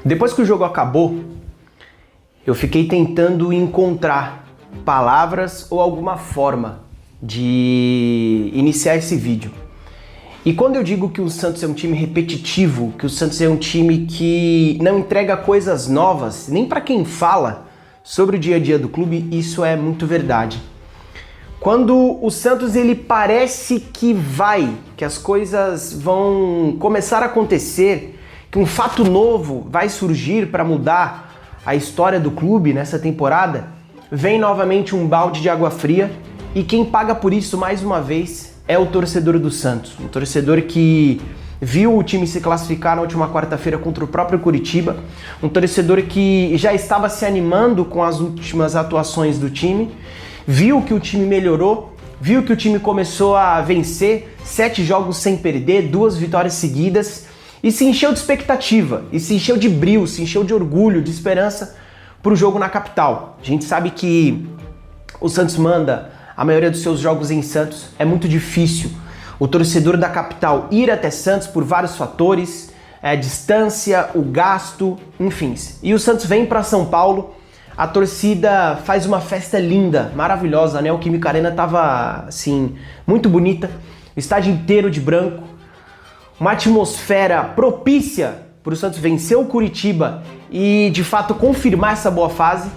Depois que o jogo acabou, eu fiquei tentando encontrar palavras ou alguma forma de iniciar esse vídeo. E quando eu digo que o Santos é um time repetitivo, que o Santos é um time que não entrega coisas novas, nem para quem fala sobre o dia a dia do clube, isso é muito verdade. Quando o Santos ele parece que as coisas vão começar a acontecer, que um fato novo vai surgir para mudar a história do clube nessa temporada, vem novamente um balde de água fria e quem paga por isso mais uma vez é o torcedor do Santos. Um torcedor que viu o time se classificar na última quarta-feira contra o próprio Curitiba, um torcedor que já estava se animando com as últimas atuações do time, viu que o time melhorou, viu que o time começou a vencer 7 jogos sem perder, 2 vitórias seguidas, e se encheu de expectativa, e se encheu de brio, se encheu de orgulho, de esperança para o jogo na capital. A gente sabe que o Santos manda a maioria dos seus jogos em Santos, é muito difícil o torcedor da capital ir até Santos por vários fatores, a distância, o gasto, enfim. E o Santos vem para São Paulo, a torcida faz uma festa linda, maravilhosa, né? O Química Arena tava, assim, muito bonita, o estádio inteiro de branco, uma atmosfera propícia para o Santos vencer o Curitiba e, de fato, confirmar essa boa fase.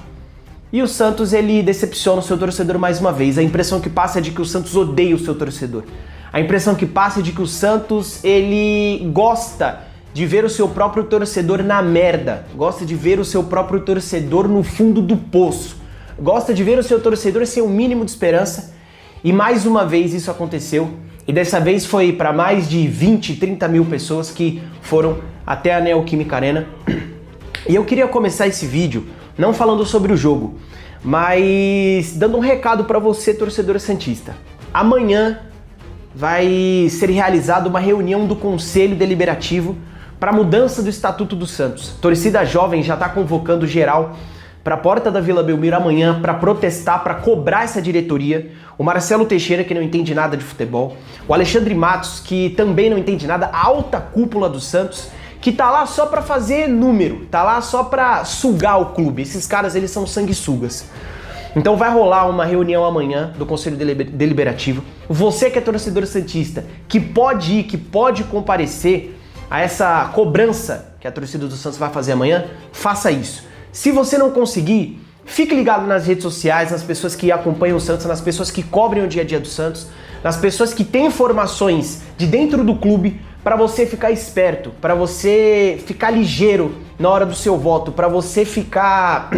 E o Santos, ele decepciona o seu torcedor mais uma vez. A impressão que passa é de que o Santos odeia o seu torcedor. A impressão que passa é de que o Santos, ele gosta de ver o seu próprio torcedor na merda. Gosta de ver o seu próprio torcedor no fundo do poço. Gosta de ver o seu torcedor sem o mínimo de esperança. E mais uma vez isso aconteceu. E dessa vez foi para mais de 20, 30 mil pessoas que foram até a Neoquímica Arena. E eu queria começar esse vídeo não falando sobre o jogo, mas dando um recado para você, torcedor santista. Amanhã vai ser realizada uma reunião do Conselho Deliberativo para a mudança do Estatuto do Santos. A torcida jovem já está convocando geral para a porta da Vila Belmiro amanhã para protestar, para cobrar essa diretoria. O Marcelo Teixeira, que não entende nada de futebol, o Alexandre Matos, que também não entende nada, a alta cúpula do Santos, que tá lá só pra fazer número, tá lá só pra sugar o clube. Esses caras, eles são sanguessugas. Então vai rolar uma reunião amanhã do Conselho Deliberativo. Você que é torcedor santista, que pode ir, que pode comparecer a essa cobrança que a torcida do Santos vai fazer amanhã, faça isso. Se você não conseguir, fique ligado nas redes sociais, nas pessoas que acompanham o Santos, nas pessoas que cobrem o dia a dia do Santos, nas pessoas que têm informações de dentro do clube, para você ficar esperto, para você ficar ligeiro na hora do seu voto, para você ficar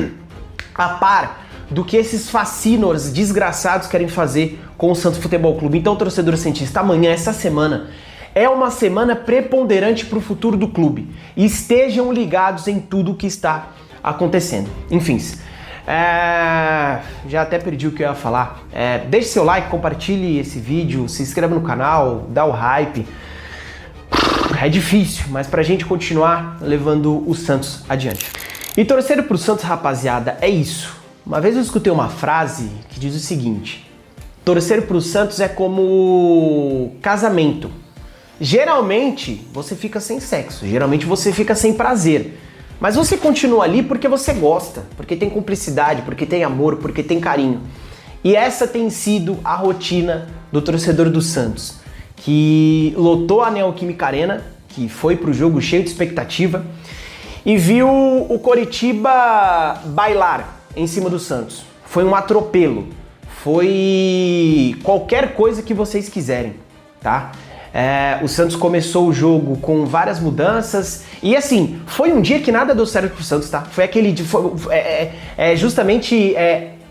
a par do que esses fascínores desgraçados querem fazer com o Santos Futebol Clube. Então, torcedor santista, amanhã, essa semana, é uma semana preponderante para o futuro do clube. E estejam ligados em tudo o que está acontecendo. Enfim, já até perdi o que eu ia falar. Deixe seu like, compartilhe esse vídeo, se inscreva no canal, dá o hype. É difícil, mas pra gente continuar levando o Santos adiante. E torcer pro Santos, rapaziada, é isso. Uma vez eu escutei uma frase que diz o seguinte: torcer pro Santos é como casamento. Geralmente você fica sem sexo, geralmente você fica sem prazer. Mas você continua ali porque você gosta, porque tem cumplicidade, porque tem amor, porque tem carinho. E essa tem sido a rotina do torcedor do Santos, que lotou a Neoquímica Arena, que foi pro jogo cheio de expectativa, e viu o Coritiba bailar em cima do Santos. Foi um atropelo, foi qualquer coisa que vocês quiserem, tá? O Santos começou o jogo com várias mudanças, e assim, foi um dia que nada deu certo pro Santos, tá? Foi aquele dia, justamente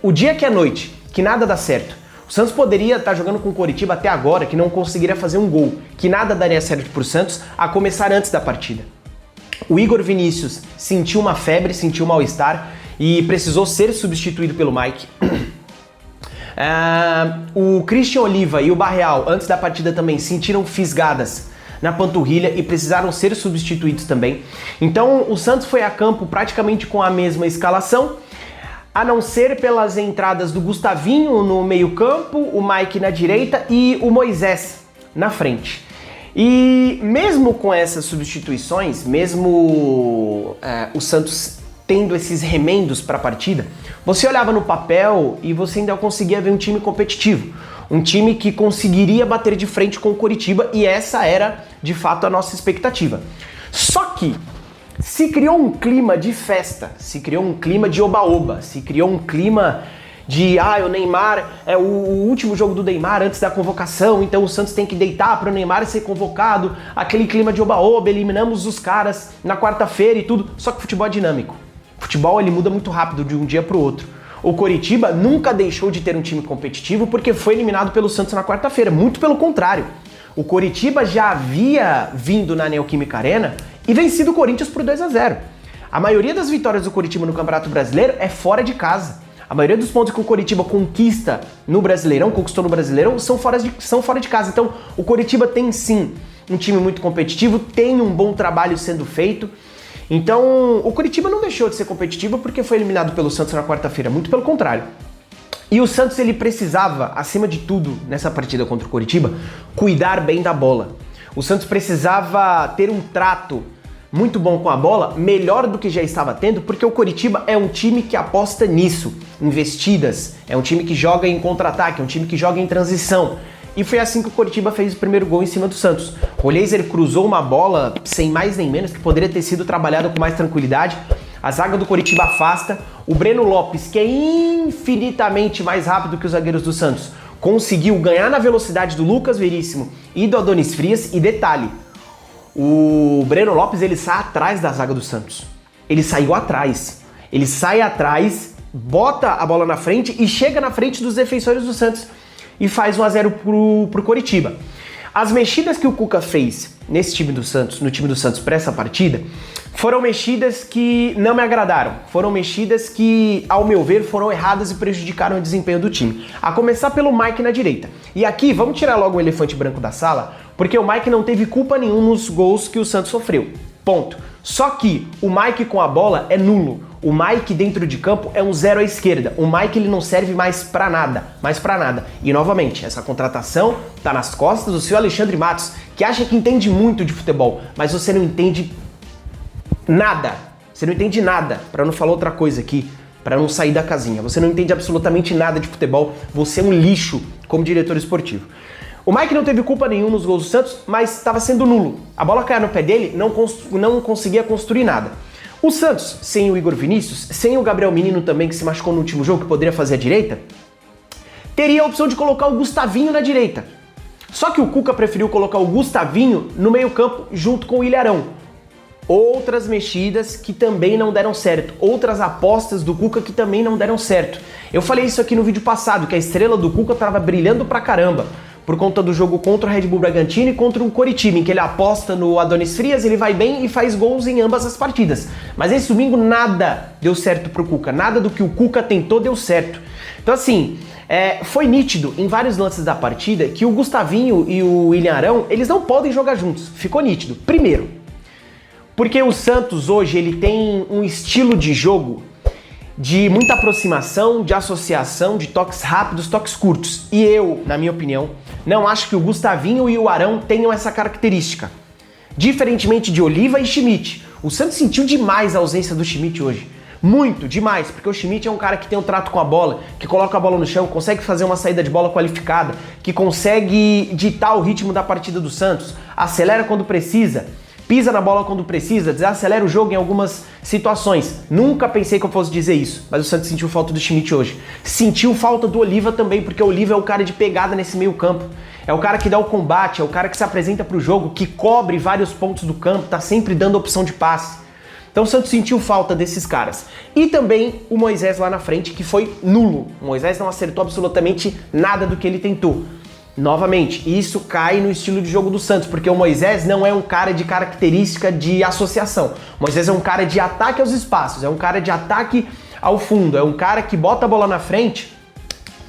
o dia que é noite, que nada dá certo. O Santos poderia estar jogando com o Coritiba até agora, que não conseguiria fazer um gol, que nada daria certo pro Santos, a começar antes da partida. O Igor Vinícius sentiu uma febre, sentiu um mal-estar e precisou ser substituído pelo Mike. O Christian Oliva e o Barreal, antes da partida também, sentiram fisgadas na panturrilha e precisaram ser substituídos também. Então o Santos foi a campo praticamente com a mesma escalação, a não ser pelas entradas do Gustavinho no meio-campo, o Mike na direita e o Moisés na frente. E mesmo com essas substituições, mesmo o Santos tendo esses remendos para a partida, você olhava no papel e você ainda conseguia ver um time competitivo. Um time que conseguiria bater de frente com o Coritiba, e essa era, de fato, a nossa expectativa. Só que se criou um clima de festa, se criou um clima de oba-oba, se criou um clima de, o Neymar é o último jogo do Neymar antes da convocação, então o Santos tem que deitar para o Neymar ser convocado, aquele clima de oba-oba, eliminamos os caras na quarta-feira e tudo. Só que futebol é dinâmico. Futebol, ele muda muito rápido de um dia para o outro. O Coritiba nunca deixou de ter um time competitivo porque foi eliminado pelo Santos na quarta-feira, muito pelo contrário. O Coritiba já havia vindo na Neoquímica Arena e vencido o Corinthians por 2-0. A maioria das vitórias do Coritiba no Campeonato Brasileiro é fora de casa. A maioria dos pontos que o Coritiba conquistou no Brasileirão, são fora de casa. Então, o Coritiba tem sim um time muito competitivo, tem um bom trabalho sendo feito. Então, o Coritiba não deixou de ser competitivo porque foi eliminado pelo Santos na quarta-feira, muito pelo contrário. E o Santos, ele precisava, acima de tudo, nessa partida contra o Coritiba, cuidar bem da bola. O Santos precisava ter um trato muito bom com a bola, melhor do que já estava tendo, porque o Coritiba é um time que aposta nisso, investidas, é um time que joga em contra-ataque, é um time que joga em transição. E foi assim que o Coritiba fez o primeiro gol em cima do Santos. O Laser cruzou uma bola, sem mais nem menos, que poderia ter sido trabalhada com mais tranquilidade. A zaga do Coritiba afasta. O Breno Lopes, que é infinitamente mais rápido que os zagueiros do Santos, conseguiu ganhar na velocidade do Lucas Veríssimo e do Adonis Frias. E detalhe, o Breno Lopes, ele sai atrás da zaga do Santos. Ele saiu atrás. Ele sai atrás, bota a bola na frente e chega na frente dos defensores do Santos e faz 1-0 pro Coritiba. As mexidas que o Cuca fez nesse time do Santos, no time do Santos para essa partida, foram mexidas que não me agradaram. Foram mexidas que, ao meu ver, foram erradas e prejudicaram o desempenho do time. A começar pelo Mike na direita. E aqui, vamos tirar logo o elefante branco da sala, porque o Mike não teve culpa nenhuma nos gols que o Santos sofreu. Ponto. Só que o Mike com a bola é nulo. O Mike dentro de campo é um zero à esquerda. O Mike, ele não serve mais pra nada. E novamente, essa contratação tá nas costas do seu Alexandre Matos, que acha que entende muito de futebol, mas você não entende nada. Você não entende nada, pra não falar outra coisa aqui, pra não sair da casinha. Você não entende absolutamente nada de futebol. Você é um lixo como diretor esportivo. O Mike não teve culpa nenhuma nos gols do Santos, mas estava sendo nulo. A bola caía no pé dele, não conseguia construir nada. O Santos, sem o Igor Vinícius, sem o Gabriel Menino também, que se machucou no último jogo, que poderia fazer a direita, teria a opção de colocar o Gustavinho na direita. Só que o Cuca preferiu colocar o Gustavinho no meio-campo junto com o Ilharão. Outras mexidas que também não deram certo. Outras apostas do Cuca que também não deram certo. Eu falei isso aqui no vídeo passado, que a estrela do Cuca estava brilhando pra caramba, por conta do jogo contra o Red Bull Bragantino e contra o Coritiba, em que ele aposta no Adonis Frias, ele vai bem e faz gols em ambas as partidas. Mas esse domingo nada deu certo pro Cuca, nada do que o Cuca tentou deu certo. Então assim, foi nítido em vários lances da partida que o Gustavinho e o William Arão, eles não podem jogar juntos, ficou nítido. Primeiro, porque o Santos hoje ele tem um estilo de jogo de muita aproximação, de associação, de toques rápidos, toques curtos. E eu, na minha opinião, não acho que o Gustavinho e o Arão tenham essa característica. Diferentemente de Oliva e Schmidt. O Santos sentiu demais a ausência do Schmidt hoje. Muito, demais, porque o Schmidt é um cara que tem um trato com a bola, que coloca a bola no chão, consegue fazer uma saída de bola qualificada, que consegue ditar o ritmo da partida do Santos, acelera quando precisa, pisa na bola quando precisa, desacelera o jogo em algumas situações. Nunca pensei que eu fosse dizer isso, mas o Santos sentiu falta do Schmidt hoje. Sentiu falta do Oliva também, porque o Oliva é o cara de pegada nesse meio campo. É o cara que dá o combate, é o cara que se apresenta pro jogo, que cobre vários pontos do campo, tá sempre dando opção de passe. Então o Santos sentiu falta desses caras. E também o Moisés lá na frente, que foi nulo. O Moisés não acertou absolutamente nada do que ele tentou. Novamente, isso cai no estilo de jogo do Santos, porque o Moisés não é um cara de característica de associação. O Moisés é um cara de ataque aos espaços, é um cara de ataque ao fundo, é um cara que bota a bola na frente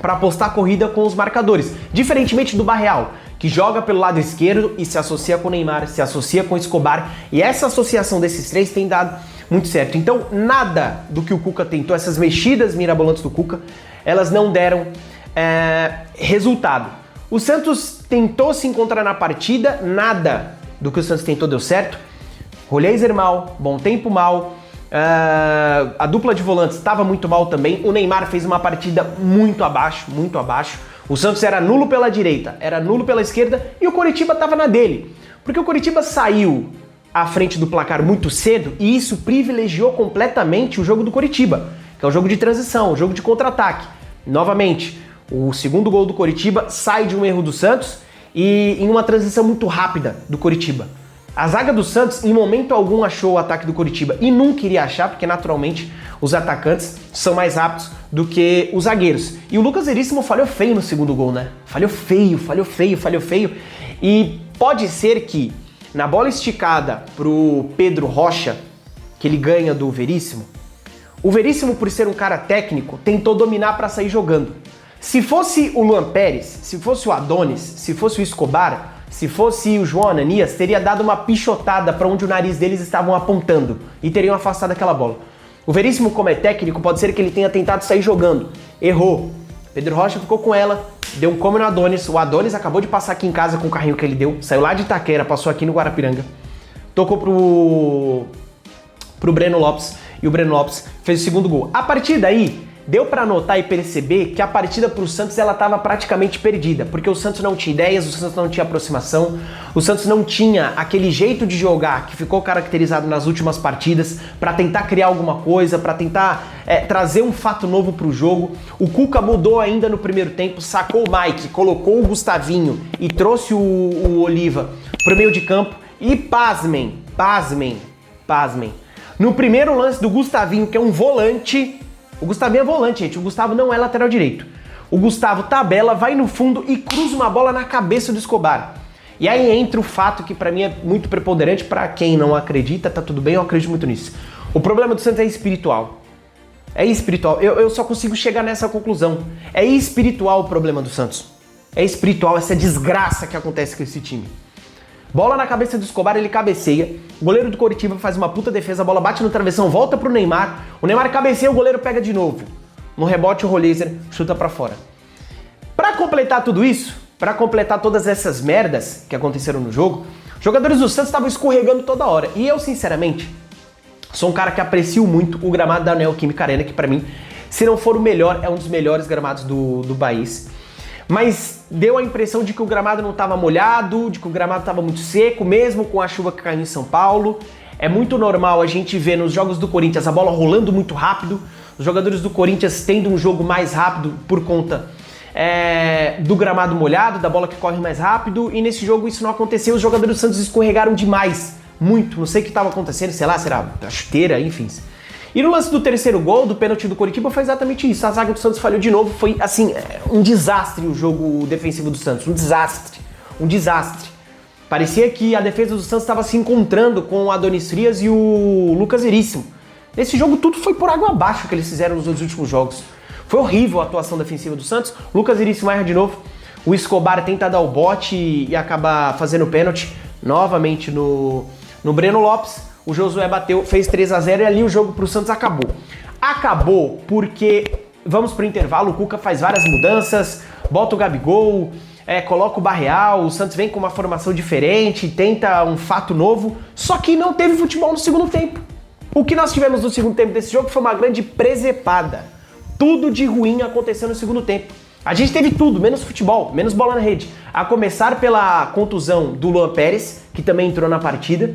para apostar a corrida com os marcadores. Diferentemente do Barreal, que joga pelo lado esquerdo e se associa com o Neymar, se associa com o Escobar, e essa associação desses três tem dado muito certo. Então, nada do que o Cuca tentou, essas mexidas mirabolantes do Cuca, elas não deram resultado. O Santos tentou se encontrar na partida, nada do que o Santos tentou deu certo. Roleiser mal, Bom Tempo mal, a dupla de volantes estava muito mal também. O Neymar fez uma partida muito abaixo, muito abaixo. O Santos era nulo pela direita, era nulo pela esquerda e o Coritiba estava na dele. Porque o Coritiba saiu à frente do placar muito cedo e isso privilegiou completamente o jogo do Coritiba, que é o jogo de transição, o jogo de contra-ataque. Novamente, o segundo gol do Coritiba sai de um erro do Santos e em uma transição muito rápida do Coritiba. A zaga do Santos, em momento algum, achou o ataque do Coritiba e nunca iria achar, porque naturalmente os atacantes são mais rápidos do que os zagueiros. E o Lucas Veríssimo falhou feio no segundo gol, né? Falhou feio. E pode ser que na bola esticada pro Pedro Rocha, que ele ganha do Veríssimo, o Veríssimo, por ser um cara técnico, tentou dominar para sair jogando. Se fosse o Luan Pérez, se fosse o Adonis, se fosse o Escobar, se fosse o João Ananias, teria dado uma pichotada para onde o nariz deles estavam apontando e teriam afastado aquela bola. O Veríssimo, como é técnico, pode ser que ele tenha tentado sair jogando. Errou. Pedro Rocha ficou com ela, deu um come no Adonis. O Adonis acabou de passar aqui em casa com o carrinho que ele deu, saiu lá de Itaquera, passou aqui no Guarapiranga, tocou pro Breno Lopes e o Breno Lopes fez o segundo gol. A partir daí, deu para notar e perceber que a partida pro Santos ela estava praticamente perdida, porque o Santos não tinha ideias, o Santos não tinha aproximação, o Santos não tinha aquele jeito de jogar que ficou caracterizado nas últimas partidas para tentar criar alguma coisa, para tentar trazer um fato novo pro jogo. O Cuca mudou ainda no primeiro tempo, sacou o Mike, colocou o Gustavinho e trouxe o Oliva pro meio de campo e pasmem. No primeiro lance do Gustavinho, que é um volante. O Gustavinho é volante, gente. O Gustavo não é lateral direito. O Gustavo tabela, vai no fundo e cruza uma bola na cabeça do Escobar. E aí entra o fato que pra mim é muito preponderante. Pra quem não acredita, tá tudo bem, eu acredito muito nisso. O problema do Santos é espiritual. É espiritual. Eu só consigo chegar nessa conclusão. É espiritual o problema do Santos. É espiritual essa desgraça que acontece com esse time. Bola na cabeça do Escobar, ele cabeceia. O goleiro do Coritiba faz uma puta defesa, a bola bate no travessão, volta pro Neymar. O Neymar cabeceia, o goleiro pega de novo. No rebote, o Roleiser chuta pra fora. Pra completar tudo isso, pra completar todas essas merdas que aconteceram no jogo, os jogadores do Santos estavam escorregando toda hora. E eu, sinceramente, sou um cara que aprecio muito o gramado da Neoquímica Arena, que pra mim, se não for o melhor, é um dos melhores gramados do país. Mas deu a impressão de que o gramado não estava molhado, de que o gramado estava muito seco, mesmo com a chuva que caiu em São Paulo. É muito normal a gente ver nos jogos do Corinthians a bola rolando muito rápido, os jogadores do Corinthians tendo um jogo mais rápido por conta do gramado molhado, da bola que corre mais rápido, e nesse jogo isso não aconteceu, os jogadores do Santos escorregaram demais, muito, não sei o que estava acontecendo, sei lá, será a chuteira, enfim. E no lance do terceiro gol, do pênalti do Coritiba, foi exatamente isso. A zaga do Santos falhou de novo. Foi, assim, um desastre o jogo defensivo do Santos. Um desastre. Parecia que a defesa do Santos estava se encontrando com o Adonis Frias e o Lucas Veríssimo. Nesse jogo tudo foi por água abaixo que eles fizeram nos dois últimos jogos. Foi horrível a atuação defensiva do Santos. O Lucas Veríssimo erra de novo. O Escobar tenta dar o bote e acaba fazendo o pênalti novamente no Breno Lopes. O Josué bateu, fez 3-0 e ali o jogo pro Santos acabou. Acabou porque, vamos pro intervalo, o Cuca faz várias mudanças, bota o Gabigol, coloca o Barreal, o Santos vem com uma formação diferente, tenta um fato novo, só que não teve futebol no segundo tempo. O que nós tivemos no segundo tempo desse jogo foi uma grande presepada. Tudo de ruim aconteceu no segundo tempo. A gente teve tudo, menos futebol, menos bola na rede. A começar pela contusão do Luan Pérez, que também entrou na partida.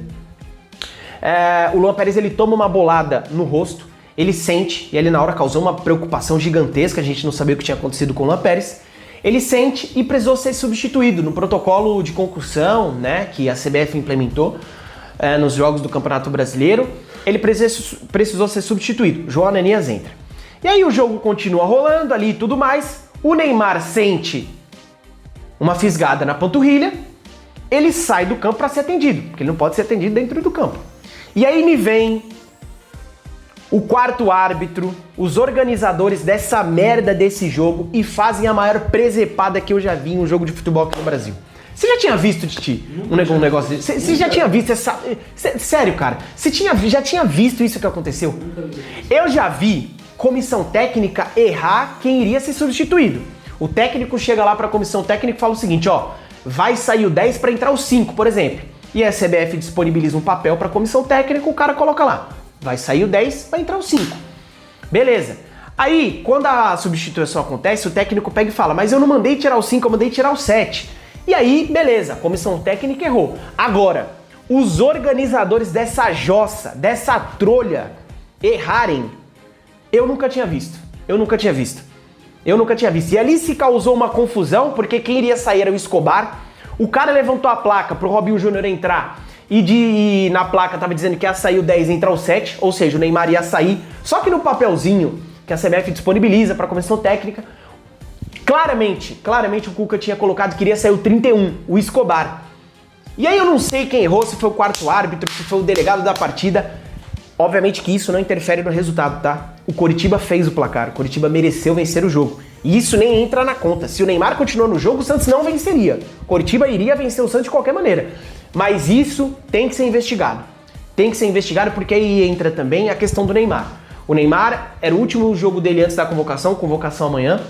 O Luan Pérez ele toma uma bolada no rosto, ele sente, e ele na hora causou uma preocupação gigantesca, a gente não sabia o que tinha acontecido com o Luan Pérez. Ele sente e precisou ser substituído no protocolo de concussão, né, que a CBF implementou nos jogos do Campeonato Brasileiro. Ele precisou ser substituído, João Ananias entra. E aí o jogo continua rolando ali e tudo mais, o Neymar sente uma fisgada na panturrilha, ele sai do campo para ser atendido, porque ele não pode ser atendido dentro do campo. E aí me vem o quarto árbitro, os organizadores dessa merda desse jogo e fazem a maior presepada que eu já vi em um jogo de futebol aqui no Brasil. Você já tinha visto, Titi, um negócio desse? Você já tinha visto essa... Sério, cara, você já tinha visto isso que aconteceu? Eu já vi comissão técnica errar quem iria ser substituído. O técnico chega lá para a comissão técnica e fala o seguinte, ó, vai sair o 10 para entrar o 5, por exemplo. E a CBF disponibiliza um papel para a comissão técnica, o cara coloca lá, vai sair o 10 para entrar o 5. Beleza. Aí, quando a substituição acontece, o técnico pega e fala, mas eu não mandei tirar o 5, eu mandei tirar o 7. E aí, beleza, a comissão técnica errou. Agora, os organizadores dessa jossa, dessa trolha, errarem, eu nunca tinha visto. E ali se causou uma confusão, porque quem iria sair era o Escobar. O cara levantou a placa pro Robinho Júnior entrar e na placa tava dizendo que ia sair o 10 e entrar o 7, ou seja, o Neymar ia sair. Só que no papelzinho que a CBF disponibiliza para a comissão técnica, claramente o Cuca tinha colocado que iria sair o 31, o Escobar. E aí eu não sei quem errou, se foi o quarto árbitro, se foi o delegado da partida. Obviamente que isso não interfere no resultado, tá? O Coritiba fez o placar, o Coritiba mereceu vencer o jogo. E isso nem entra na conta. Se o Neymar continuou no jogo, o Santos não venceria. O Coritiba iria vencer o Santos de qualquer maneira. Mas isso tem que ser investigado. Tem que ser investigado porque aí entra também a questão do Neymar. O Neymar era o último jogo dele antes da convocação amanhã.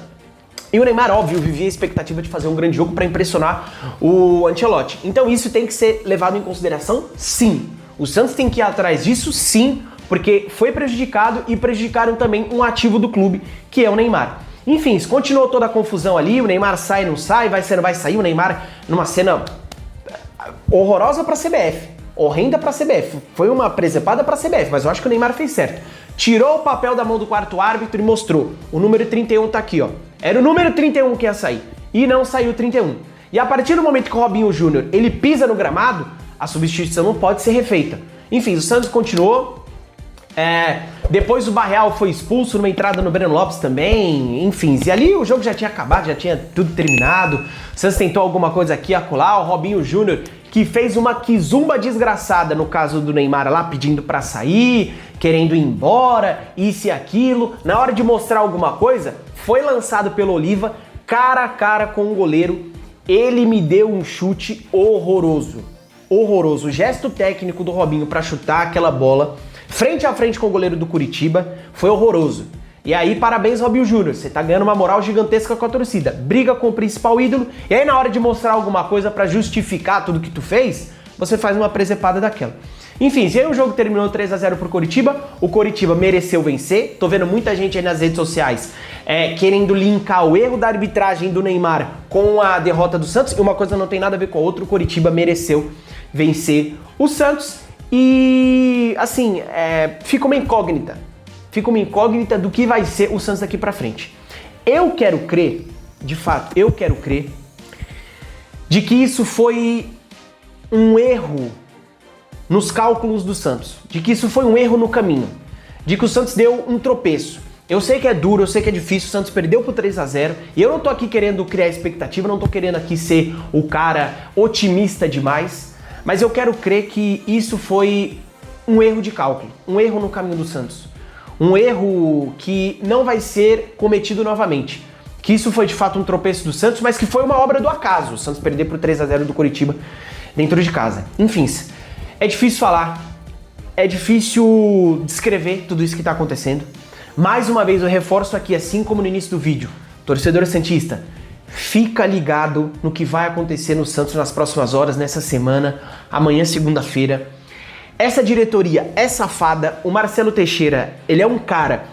E o Neymar, óbvio, vivia a expectativa de fazer um grande jogo para impressionar o Ancelotti. Então isso tem que ser levado em consideração, sim. O Santos tem que ir atrás disso, sim, porque foi prejudicado e prejudicaram também um ativo do clube, que é o Neymar. Enfim, continuou toda a confusão ali, o Neymar sai, não sai, vai ser, não vai sair, o Neymar numa cena horrorosa para a CBF, horrenda para a CBF. Foi uma presepada para a CBF, mas eu acho que o Neymar fez certo. Tirou o papel da mão do quarto árbitro e mostrou. O número 31 tá aqui, ó. Era o número 31 que ia sair. E não saiu o 31. E a partir do momento que o Robinho Júnior, ele pisa no gramado, a substituição não pode ser refeita. Enfim, o Santos continuou. Depois o Barreal foi expulso numa entrada no Breno Lopes também. Enfim, e ali o jogo já tinha acabado, já tinha tudo terminado. O Santos tentou alguma coisa aqui, acolá. O Robinho Júnior, que fez uma quizumba desgraçada no caso do Neymar lá, pedindo pra sair, querendo ir embora, isso e aquilo. Na hora de mostrar alguma coisa, foi lançado pelo Oliva, cara a cara com o goleiro. Ele me deu um chute horroroso. Horroroso. O gesto técnico do Robinho pra chutar aquela bola frente a frente com o goleiro do Coritiba foi horroroso. E aí, parabéns, Robinho Júnior, você tá ganhando uma moral gigantesca com a torcida. Briga com o principal ídolo, e aí na hora de mostrar alguma coisa pra justificar tudo que tu fez, você faz uma presepada daquela. Enfim, e aí o jogo terminou 3-0 pro Coritiba, o Coritiba mereceu vencer. Tô vendo muita gente aí nas redes sociais querendo linkar o erro da arbitragem do Neymar com a derrota do Santos, e uma coisa não tem nada a ver com a outra, o Coritiba mereceu vencer o Santos. E, assim, fica uma incógnita do que vai ser o Santos daqui pra frente. Eu quero crer, de fato, de que isso foi um erro nos cálculos do Santos, de que isso foi um erro no caminho, de que o Santos deu um tropeço. Eu sei que é duro, eu sei que é difícil, o Santos perdeu por 3-0, e eu não tô aqui querendo criar expectativa, não tô querendo aqui ser o cara otimista demais, mas eu quero crer que isso foi um erro de cálculo, um erro no caminho do Santos. Um erro que não vai ser cometido novamente. Que isso foi de fato um tropeço do Santos, mas que foi uma obra do acaso. O Santos perder por 3-0 do Coritiba dentro de casa. Enfim, é difícil falar, é difícil descrever tudo isso que está acontecendo. Mais uma vez eu reforço aqui, assim como no início do vídeo, torcedor santista, fica ligado no que vai acontecer no Santos nas próximas horas, nessa semana, amanhã, segunda-feira. Essa diretoria é safada, o Marcelo Teixeira, ele é um cara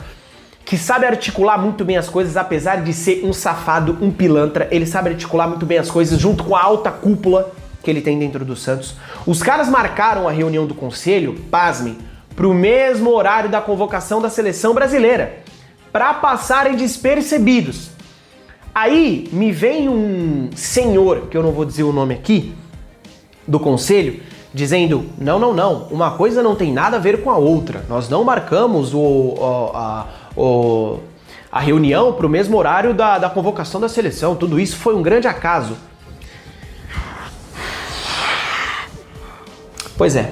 que sabe articular muito bem as coisas, apesar de ser um safado, um pilantra, ele sabe articular muito bem as coisas junto com a alta cúpula que ele tem dentro do Santos. Os caras marcaram a reunião do conselho, pasmem, pro mesmo horário da convocação da seleção brasileira, para passarem despercebidos. Aí me vem um senhor, que eu não vou dizer o nome aqui, do conselho, dizendo, não, uma coisa não tem nada a ver com a outra. Nós não marcamos a reunião para o mesmo horário da convocação da seleção. Tudo isso foi um grande acaso. Pois é,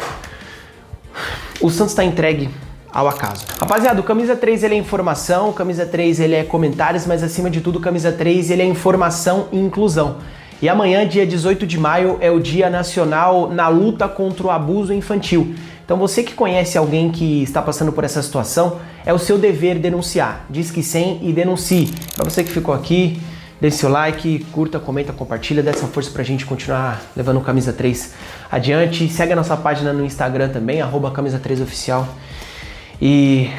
o Santos está entregue ao acaso. Rapaziada, o Camisa 3 ele é informação, o Camisa 3 ele é comentários, mas acima de tudo o Camisa 3 ele é informação e inclusão. E amanhã, dia 18 de maio, é o Dia Nacional na luta contra o abuso infantil. Então você que conhece alguém que está passando por essa situação, é o seu dever denunciar. Diz que sim e denuncie. Para você que ficou aqui, Deixe seu like, curta, comenta, compartilha, dá essa força pra gente continuar levando o Camisa 3 adiante. Segue a nossa página no Instagram também, @camisa3oficial. E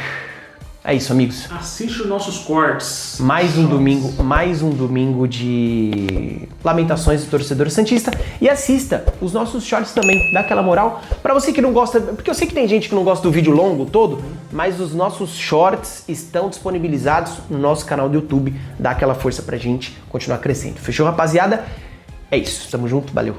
é isso, amigos. Assiste os nossos cortes. Mais um domingo de lamentações do torcedor santista. E assista os nossos shorts também, dá aquela moral. Pra você que não gosta, porque eu sei que tem gente que não gosta do vídeo longo todo, mas os nossos shorts estão disponibilizados no nosso canal do YouTube. Dá aquela força pra gente continuar crescendo. Fechou, rapaziada? É isso, tamo junto, valeu.